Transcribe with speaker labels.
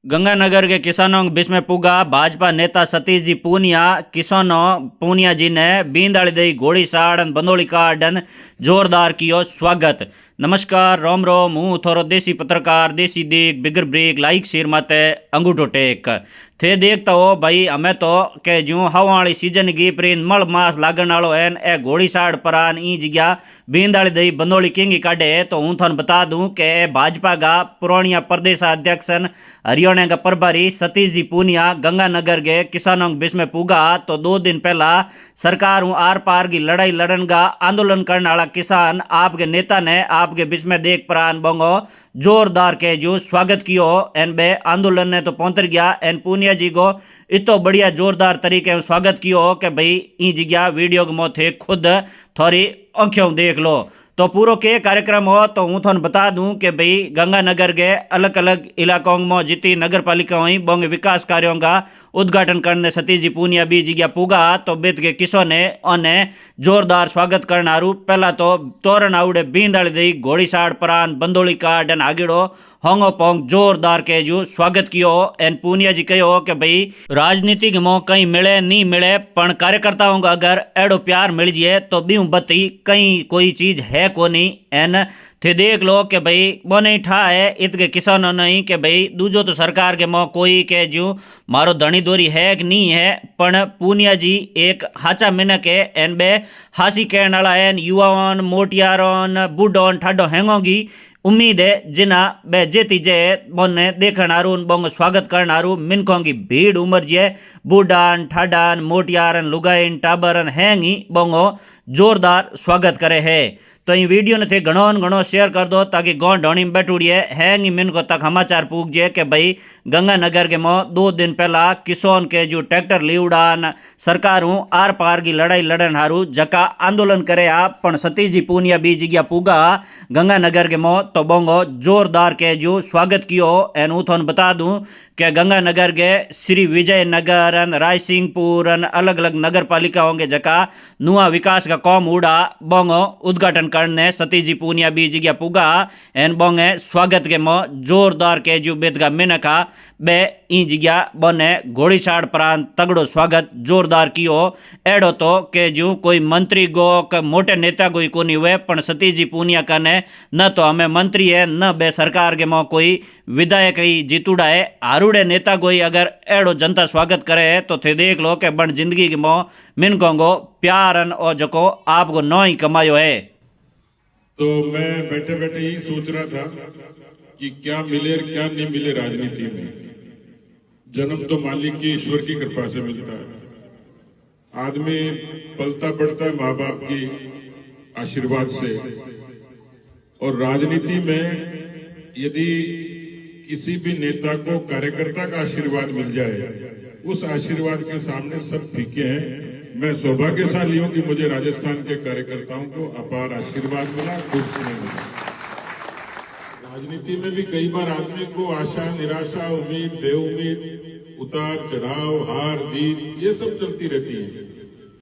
Speaker 1: गंगानगर के किसानों के बीच में पुगा भाजपा नेता सतीश जी पूनिया। किसानों पूनिया जी ने बींदाड़ी दई घोड़ी साड़न बंदोली कार्डन जोरदार कियो स्वागत। नमस्कार, रोम रोम, हूँ थोरो देसी पत्रकार देसी देख बिगर ब्रेक लाइक शेर माते अंगूठो टेक थे देखता हो भाई। हमें तो के जूं हवाली सीजन की प्रीन मल मास लागण वालो एन ए घोड़ी साड़ परान ई जगह बींदाड़ी दई बंदोली किंगी काढ़े। तो हूँ थाने बता दूं कि भाजपा का पुरानिया प्रदेशाध्यक्ष हरियाणा का प्रभारी सतीश जी पूनिया गंगानगर के किसानों के बीच में पुगा। तो 2 दिन पहला सरकार हूँ आर पार की लड़ाई लड़न का आंदोलन करने वाला किसान आपके नेता ने आपके बीच में देख प्राण बंगो जोरदार के जो स्वागत कियो। एन बे आंदोलन ने तो पहुंच गया एन पूनिया जी को इतो बढ़िया जोरदार तरीके में स्वागत कियो कि भाई ई जगह वीडियो के मोथे खुद थोड़ी आंखों देख लो। तो पूरा के कार्यक्रम हो तो हूँ थाने बता दूं कि भाई गंगानगर के अलग अलग इलाकों में जितनी नगर पालिका हुई बोंगे विकास कार्यों का उद्घाटन करने सतीश जी पूनिया भी जगह पुगा। तो बेत के किसों ने उन्हें जोरदार स्वागत करना रू। पहला तो तोरण आवड़े बींदाड़ी दी घोड़ी साड़ परान बंदोली कार्डन आगिड़ो होंगो पोंग जोरदार के जो स्वागत कियो। एन पूनिया जी कहो कि भाई राजनीतिक मो कहीं मिले नहीं मिले पण कार्यकर्ताओं का अगर एड़ो प्यार मिल जाए तो बीऊ बत्ती कहीं कोई चीज है को नहीं। एन थे देख लो कि भाई वो नहीं ठा है इत के किसानों नहीं कि भाई दूजो तो सरकार के मो कोई के जो मारो धनी दोरी है कि नहीं है। पण पूनिया जी एक हाचा मिनक है एन बे हासी कहने वाला है युवाओं मोटियारों बूढ़ों ठाडो हैंगोगी उम्मीद है जिना बे जेती जे बोने देखण आरू बोंग स्वागत करन आरू मिनकों की भीड़ उमर जे बूढ़ान ठाडान मोटियारन लुगाइन टाबरन हैंगी बोंगो जोरदार स्वागत करे है। तो ये वीडियो ने थे घणो घणो शेयर कर दो ताकि गाँव ढोणी में बैठूड़िए हैंगी मिनको तक समाचार पूग जे कि भाई गंगानगर के मो 2 दिन पहला किसान के जो ट्रैक्टर लीवड़ान सरकार हूँ आर पार की लड़ाई लड़न हारू जका आंदोलन करे आप पण सतीश जी पूनिया भी जगह पुगा गंगानगर के मो तो बोंगो जोरदार के जो स्वागत कियो। एन हूँ थाने बता दूं कि गंगानगर के श्री विजय नगर रायसिंहपुर अलग अलग नगर पालिका होंगे जका नुआ विकास का कौम उड़ा बोंगो उद्घाटन करने सतीश जी पूनिया भी जगह पुगा। एन बोंगे स्वागत के मो जोरदार के जो बेदगा मिनका बे ई जगह बने घोड़ी साड़ प्रांत तगड़ो स्वागत जोरदार कियो। एड़ो तो के जो कोई मंत्री गो के मोटे नेता कोई कोनी हुए पण सतीश जी पूनिया कने न तो हमें मंत्री है न बे सरकार के मो कोई विधायक ही जीतुड़ा है हारूड़े नेता कोई अगर एड़ो जनता स्वागत करे तो थे देख लो कि बन जिंदगी के मो मिनकों को प्यारन और जको आपको नौ ही कमायो है।
Speaker 2: तो मैं बैठे बैठे ही सोच रहा था कि क्या मिले और क्या नहीं मिले राजनीति में। जन्म तो मालिक की ईश्वर की कृपा से मिलता है। आदमी पलता बढ़ता है माँ बाप की आशीर्वाद से। और राजनीति में यदि किसी भी नेता को कार्यकर्ता का आशीर्वाद मिल जाए उस आशीर्वाद के सामने सब फीके हैं। मैं सौभाग्यशाली हूं कि मुझे राजस्थान के कार्यकर्ताओं को अपार आशीर्वाद मिला, कुछ नहीं मिला। राजनीति में भी कई बार आदमी को आशा निराशा उम्मीद बेउम्मीद उतार चढ़ाव हार जीत ये सब चलती रहती है।